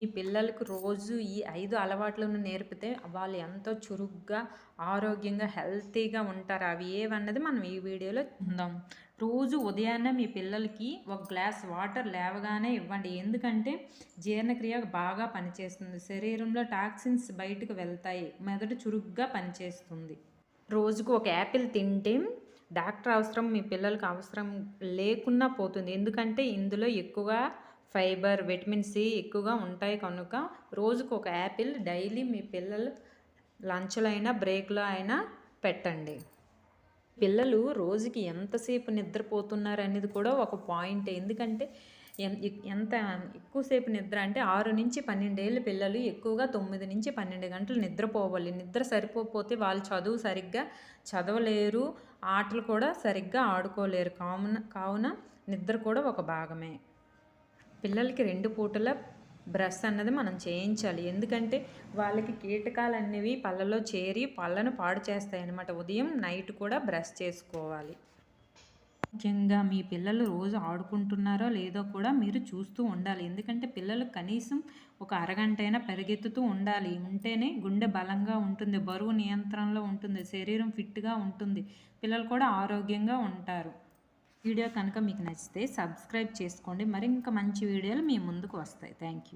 ఈ పిల్లలకు రోజు ఈ 5 అలవాట్లను నేర్పితే వాళ్ళు ఎంతో చురుగ్గా, ఆరోగ్యంగా, హెల్తీగా ఉంటారు. అవి ఏవన్నది మనం ఈ వీడియోలో చూద్దాం. రోజు ఉదయాన్నే మీ పిల్లలకి ఒక గ్లాస్ వాటర్ లేవగానే ఇవ్వండి. ఎందుకంటే జీర్ణక్రియ బాగా పనిచేస్తుంది. శరీరంలో టాక్సిన్స్ బయటకు వెళ్తాయి. మెదడు చురుగ్గా పనిచేస్తుంది. రోజుకు ఒక యాపిల్ తింటే డాక్టర్ అవసరం మీ పిల్లలకి అవసరం లేకున్నా పోతుంది. ఎందుకంటే ఇందులో ఎక్కువగా ఫైబర్, విటమిన్ సి ఎక్కువగా ఉంటాయి కనుక రోజుకు ఒక యాపిల్ డైలీ మీ పిల్లలు లంచ్‌లో అయినా, బ్రేక్‌లో అయినా పెట్టండి. పిల్లలు రోజుకి ఎంతసేపు నిద్రపోతున్నారనేది కూడా ఒక పాయింటే. ఎందుకంటే ఎంత ఎక్కువసేపు నిద్ర అంటే 6-12 ఏళ్ల పిల్లలు ఎక్కువగా 9-12 గంటలు నిద్రపోవాలి. నిద్ర సరిపోకపోతే వాళ్ళు చదువు సరిగ్గా చదవలేరు. ఆటలు కూడా సరిగ్గా ఆడుకోలేరు. కావున నిద్ర కూడా ఒక భాగమే. పిల్లలకి 2 పూటల బ్రష్ అన్నది మనం చేయించాలి. ఎందుకంటే వాళ్ళకి కీటకాలనేవి పళ్ళలో చేరి పళ్ళను పాడు చేస్తాయన్నమాట. ఉదయం, నైట్ కూడా బ్రష్ చేసుకోవాలి. ముఖ్యంగా మీ పిల్లలు రోజు ఆడుకుంటున్నారో లేదో కూడా మీరు చూస్తూ ఉండాలి. ఎందుకంటే పిల్లలు కనీసం ఒక అరగంటైనా పరిగెత్తుతూ ఉండాలి. ఉంటేనే గుండె బలంగా ఉంటుంది, బరువు నియంత్రణలో ఉంటుంది, శరీరం ఫిట్‌గా ఉంటుంది. పిల్లలు కూడా ఆరోగ్యంగా ఉంటారు. వీడియో కనుక మీకు నచ్చితే సబ్స్క్రైబ్ చేసుకోండి. మరి ఇంకా మంచి వీడియోలు మీ ముందుకు వస్తాయి. Thank you.